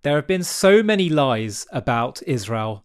There have been so many lies about Israel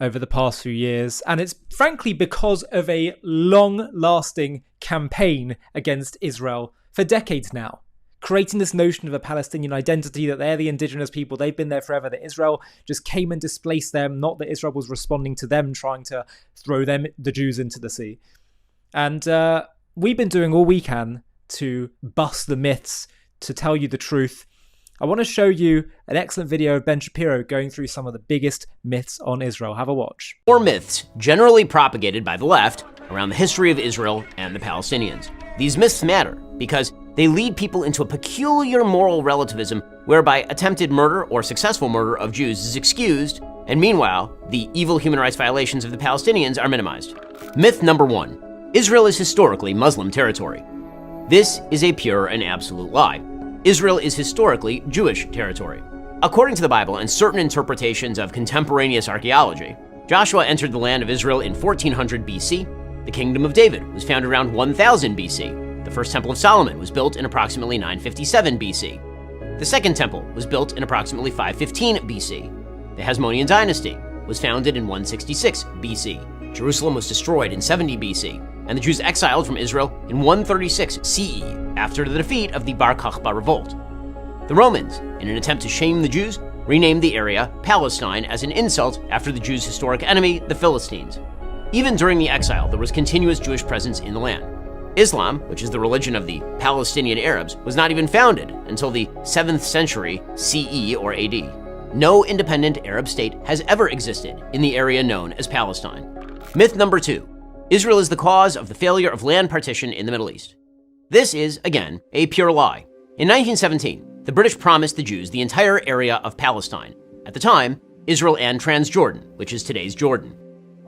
over the past few years, and it's frankly because of a long-lasting campaign against Israel for decades now, creating this notion of a Palestinian identity, that they're the indigenous people, they've been there forever, that Israel just came and displaced them, not that Israel was responding to them trying to throw the Jews into the sea. And we've been doing all we can to bust the myths, to tell you the truth. I want to show you an excellent video of Ben Shapiro going through some of the biggest myths on Israel. Have a watch. 4 myths generally propagated by the left around the history of Israel and the Palestinians. These myths matter because they lead people into a peculiar moral relativism whereby attempted murder or successful murder of Jews is excused, and meanwhile, the evil human rights violations of the Palestinians are minimized. Myth number 1. Israel is historically Muslim territory. This is a pure and absolute lie. Israel is historically Jewish territory. According to the Bible and certain interpretations of contemporaneous archaeology, Joshua entered the land of Israel in 1400 BC. The Kingdom of David was founded around 1000 BC. The first Temple of Solomon was built in approximately 957 BC. The Second Temple was built in approximately 515 BC. The Hasmonean dynasty was founded in 166 BC. Jerusalem was destroyed in 70 BC, and the Jews exiled from Israel in 136 CE after the defeat of the Bar Kokhba revolt. The Romans, in an attempt to shame the Jews, renamed the area Palestine as an insult after the Jews' historic enemy, the Philistines. Even during the exile, there was continuous Jewish presence in the land. Islam, which is the religion of the Palestinian Arabs, was not even founded until the 7th century CE or AD. No independent Arab state has ever existed in the area known as Palestine. Myth number 2. Israel is the cause of the failure of land partition in the Middle East. This is, again, a pure lie. In 1917, the British promised the Jews the entire area of Palestine. At the time, Israel and Transjordan, which is today's Jordan.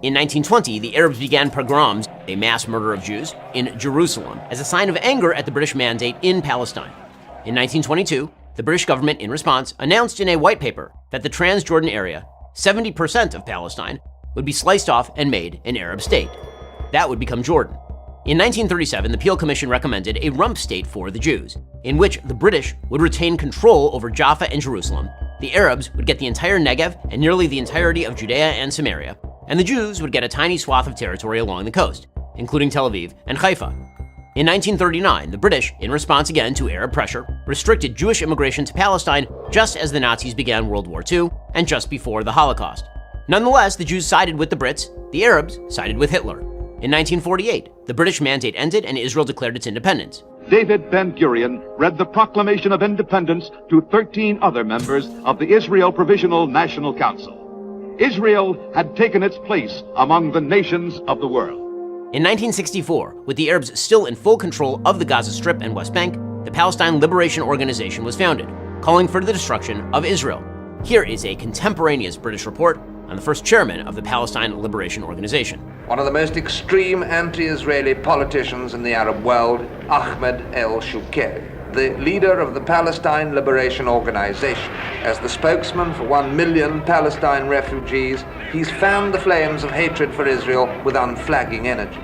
In 1920, the Arabs began pogroms, a mass murder of Jews, in Jerusalem as a sign of anger at the British mandate in Palestine. In 1922, the British government, in response, announced in a white paper that the Transjordan area, 70% of Palestine, would be sliced off and made an Arab state. That would become Jordan. In 1937, the Peel Commission recommended a rump state for the Jews, in which the British would retain control over Jaffa and Jerusalem, the Arabs would get the entire Negev and nearly the entirety of Judea and Samaria, and the Jews would get a tiny swath of territory along the coast, including Tel Aviv and Haifa. In 1939, the British, in response again to Arab pressure, restricted Jewish immigration to Palestine just as the Nazis began World War II and just before the Holocaust. Nonetheless, the Jews sided with the Brits, the Arabs sided with Hitler. In 1948, the British mandate ended and Israel declared its independence. David Ben-Gurion read the Proclamation of Independence to 13 other members of the Israel Provisional National Council. Israel had taken its place among the nations of the world. In 1964, with the Arabs still in full control of the Gaza Strip and West Bank, the Palestine Liberation Organization was founded, calling for the destruction of Israel. Here is a contemporaneous British report on the first chairman of the Palestine Liberation Organization. One of the most extreme anti-Israeli politicians in the Arab world, Ahmed el-Shukeri, the leader of the Palestine Liberation Organization. As the spokesman for 1 million Palestine refugees, he's fanned the flames of hatred for Israel with unflagging energy.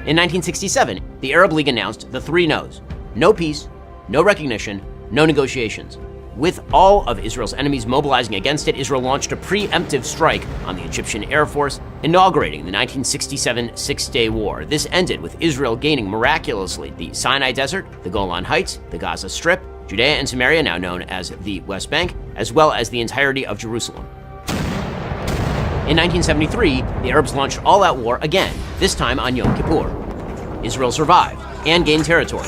In 1967, the Arab League announced the 3 no's: no peace, no recognition, no negotiations. With all of Israel's enemies mobilizing against it, Israel launched a preemptive strike on the Egyptian Air Force, inaugurating the 1967 Six-Day War. This ended with Israel gaining miraculously the Sinai Desert, the Golan Heights, the Gaza Strip, Judea and Samaria, now known as the West Bank, as well as the entirety of Jerusalem. In 1973, the Arabs launched all-out war again, this time on Yom Kippur. Israel survived and gained territory.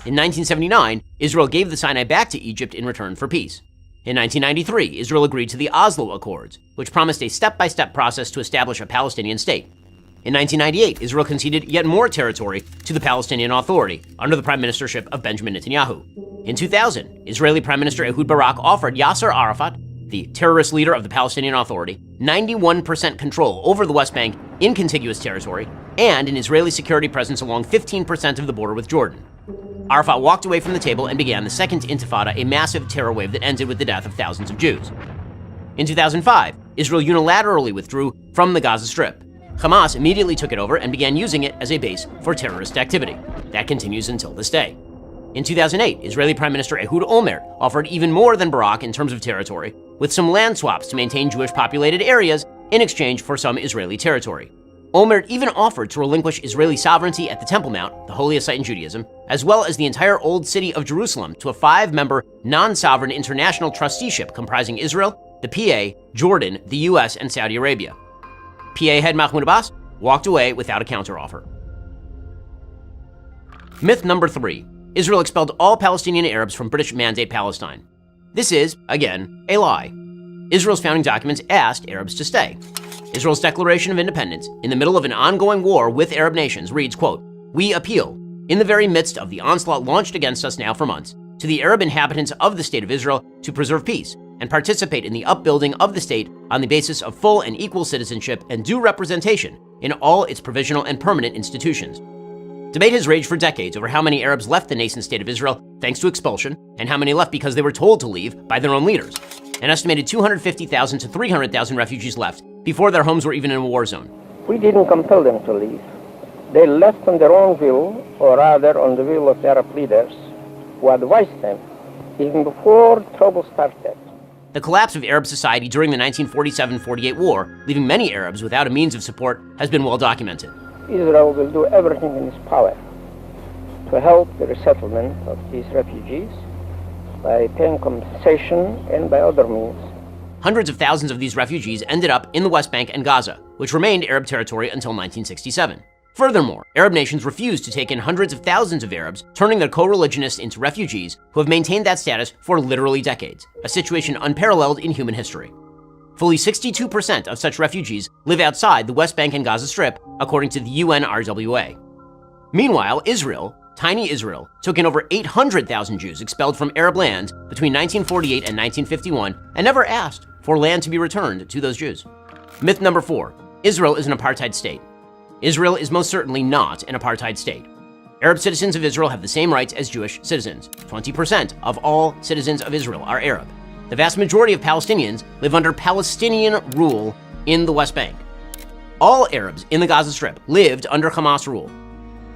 In 1979, Israel gave the Sinai back to Egypt in return for peace. In 1993, Israel agreed to the Oslo Accords, which promised a step-by-step process to establish a Palestinian state. In 1998, Israel conceded yet more territory to the Palestinian Authority under the prime ministership of Benjamin Netanyahu. In 2000, Israeli Prime Minister Ehud Barak offered Yasser Arafat, the terrorist leader of the Palestinian Authority, 91% control over the West Bank in contiguous territory and an Israeli security presence along 15% of the border with Jordan. Arafat walked away from the table and began the Second Intifada, a massive terror wave that ended with the death of thousands of Jews. In 2005, Israel unilaterally withdrew from the Gaza Strip. Hamas immediately took it over and began using it as a base for terrorist activity. That continues until this day. In 2008, Israeli Prime Minister Ehud Olmert offered even more than Barak in terms of territory, with some land swaps to maintain Jewish-populated areas in exchange for some Israeli territory. Olmert even offered to relinquish Israeli sovereignty at the Temple Mount, the holiest site in Judaism, as well as the entire Old City of Jerusalem to a 5-member, non-sovereign international trusteeship comprising Israel, the PA, Jordan, the US, and Saudi Arabia. PA head Mahmoud Abbas walked away without a counteroffer. Myth number 3. Israel expelled all Palestinian Arabs from British Mandate Palestine. This is, again, a lie. Israel's founding documents asked Arabs to stay. Israel's Declaration of Independence, in the middle of an ongoing war with Arab nations, reads, quote, "We appeal, in the very midst of the onslaught launched against us now for months, to the Arab inhabitants of the State of Israel to preserve peace and participate in the upbuilding of the state on the basis of full and equal citizenship and due representation in all its provisional and permanent institutions." Debate has raged for decades over how many Arabs left the nascent State of Israel thanks to expulsion, and how many left because they were told to leave by their own leaders. An estimated 250,000 to 300,000 refugees left before their homes were even in a war zone. We didn't compel them to leave. They left on their own will, or rather on the will of the Arab leaders who advised them, even before trouble started. The collapse of Arab society during the 1947-48 war, leaving many Arabs without a means of support, has been well documented. Israel will do everything in its power to help the resettlement of these refugees by paying compensation and by other means. Hundreds of thousands of these refugees ended up in the West Bank and Gaza, which remained Arab territory until 1967. Furthermore, Arab nations refused to take in hundreds of thousands of Arabs, turning their co-religionists into refugees who have maintained that status for literally decades, a situation unparalleled in human history. Fully 62% of such refugees live outside the West Bank and Gaza Strip, according to the UNRWA. Meanwhile, Israel, tiny Israel, took in over 800,000 Jews expelled from Arab lands between 1948 and 1951 and never asked for land to be returned to those Jews. Myth number 4. Israel is an apartheid state. Israel is most certainly not an apartheid state. Arab citizens of Israel have the same rights as Jewish citizens. 20% of all citizens of Israel are Arab. The vast majority of Palestinians live under Palestinian rule in the West Bank. All Arabs in the Gaza Strip lived under Hamas rule.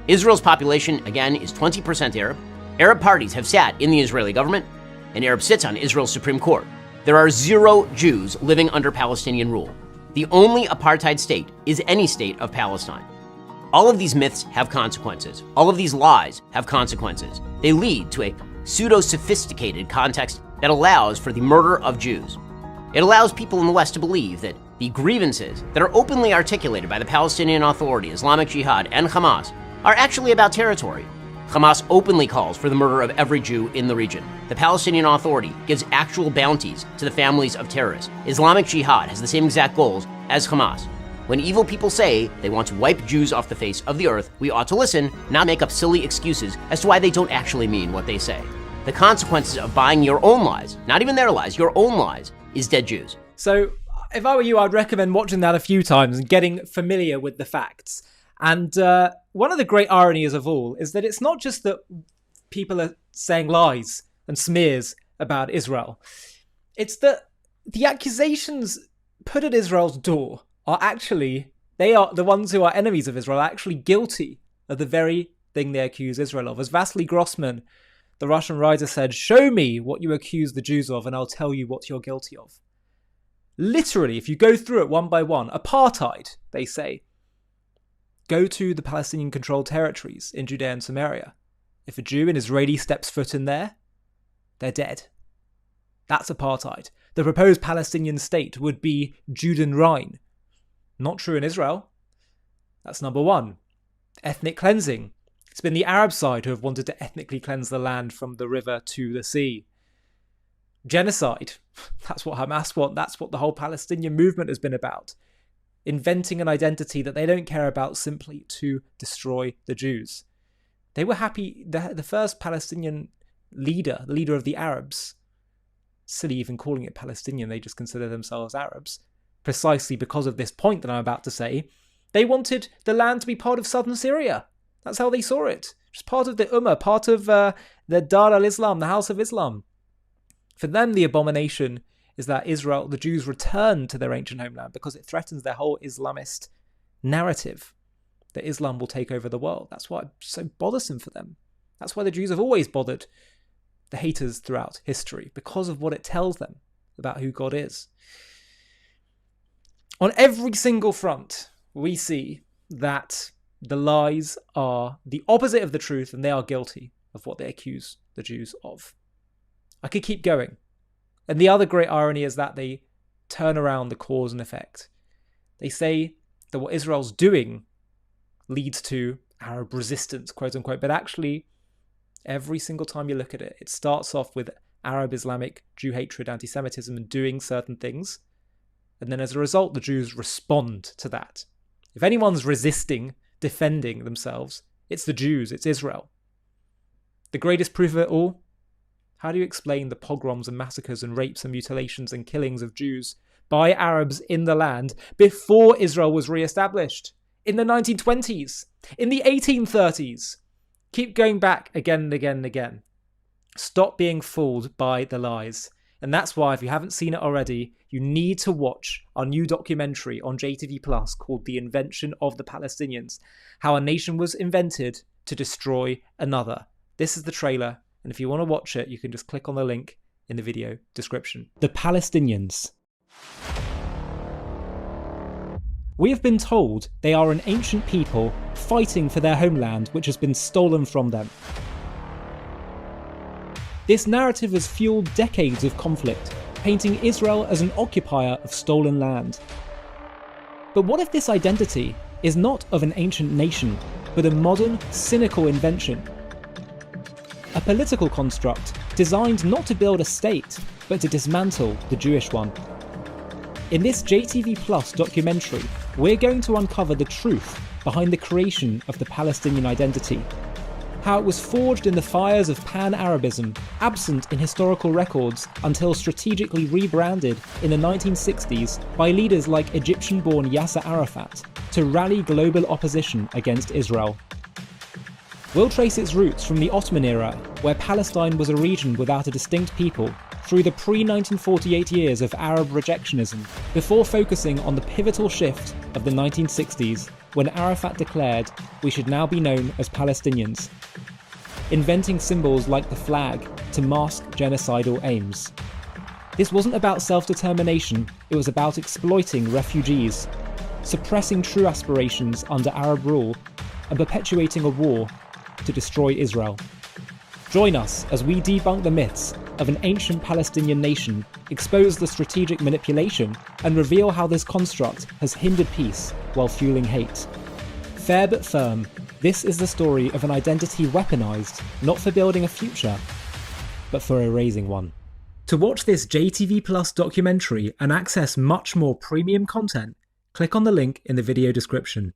Israel's population, again, is 20% Arab. Arab parties have sat in the Israeli government, and Arab sits on Israel's Supreme Court. There are 0 Jews living under Palestinian rule. The only apartheid state is any state of Palestine. All of these myths have consequences. All of these lies have consequences. They lead to a pseudo-sophisticated context that allows for the murder of Jews. It allows people in the West to believe that the grievances that are openly articulated by the Palestinian Authority, Islamic Jihad, and Hamas are actually about territory. Hamas openly calls for the murder of every Jew in the region. The Palestinian Authority gives actual bounties to the families of terrorists. Islamic Jihad has the same exact goals as Hamas. When evil people say they want to wipe Jews off the face of the earth, we ought to listen, not make up silly excuses as to why they don't actually mean what they say. The consequences of buying your own lies, not even their lies, your own lies, is dead Jews. So, if I were you, I'd recommend watching that a few times and getting familiar with the facts. And one of the great ironies of all is that it's not just that people are saying lies and smears about Israel. It's that the accusations put at Israel's door are actually, they are the ones who are enemies of Israel, are actually guilty of the very thing they accuse Israel of. As Vasily Grossman, the Russian writer, said, "Show me what you accuse the Jews of and I'll tell you what you're guilty of." Literally, if you go through it one by one, apartheid, they say. Go to the Palestinian-controlled territories in Judea and Samaria. If a Jew, an Israeli, steps foot in there, they're dead. That's apartheid. The proposed Palestinian state would be Judenrein. Not true in Israel. That's number 1. Ethnic cleansing. It's been the Arab side who have wanted to ethnically cleanse the land from the river to the sea. Genocide. That's what Hamas want. That's what the whole Palestinian movement has been about. Inventing an identity that they don't care about simply to destroy the Jews. They were happy, the first Palestinian leader, the leader of the Arabs, silly even calling it Palestinian, they just consider themselves Arabs, precisely because of this point that I'm about to say. They wanted the land to be part of southern Syria. That's how they saw it. Just part of the Ummah, part of the Dar al-Islam, the House of Islam. For them, the abomination is that Israel, the Jews, return to their ancient homeland because it threatens their whole Islamist narrative that Islam will take over the world. That's why it's so bothersome for them. That's why the Jews have always bothered the haters throughout history, because of what it tells them about who God is. On every single front, we see that the lies are the opposite of the truth, and they are guilty of what they accuse the Jews of. I could keep going. And the other great irony is that they turn around the cause and effect. They say that what Israel's doing leads to Arab resistance, quote unquote, but actually, every single time you look at it, it starts off with Arab, Islamic, Jew hatred, anti-Semitism, and doing certain things. And then as a result, the Jews respond to that. If anyone's resisting, defending themselves, it's the Jews, it's Israel. The greatest proof of it all? How do you explain the pogroms and massacres and rapes and mutilations and killings of Jews by Arabs in the land before Israel was re-established? In the 1920s, in the 1830s. Keep going back again and again and again. Stop being fooled by the lies. And that's why, if you haven't seen it already, you need to watch our new documentary on JTV Plus called The Invention of the Palestinians, how a nation was invented to destroy another. This is the trailer, and if you want to watch it, you can just click on the link in the video description. The Palestinians. We have been told they are an ancient people fighting for their homeland which has been stolen from them. This narrative has fueled decades of conflict, painting Israel as an occupier of stolen land. But what if this identity is not of an ancient nation, but a modern, cynical invention? A political construct designed not to build a state, but to dismantle the Jewish one. In this JTV Plus documentary, we're going to uncover the truth behind the creation of the Palestinian identity, how it was forged in the fires of pan-Arabism, absent in historical records until strategically rebranded in the 1960s by leaders like Egyptian-born Yasser Arafat to rally global opposition against Israel. We'll trace its roots from the Ottoman era, where Palestine was a region without a distinct people, through the pre-1948 years of Arab rejectionism, before focusing on the pivotal shift of the 1960s, when Arafat declared we should now be known as Palestinians, inventing symbols like the flag to mask genocidal aims. This wasn't about self-determination, it was about exploiting refugees, suppressing true aspirations under Arab rule, and perpetuating a war to destroy Israel. Join us as we debunk the myths of an ancient Palestinian nation, expose the strategic manipulation, and reveal how this construct has hindered peace while fueling hate. Fair but firm, this is the story of an identity weaponized not for building a future, but for erasing one. To watch this JTV Plus documentary and access much more premium content, click on the link in the video description.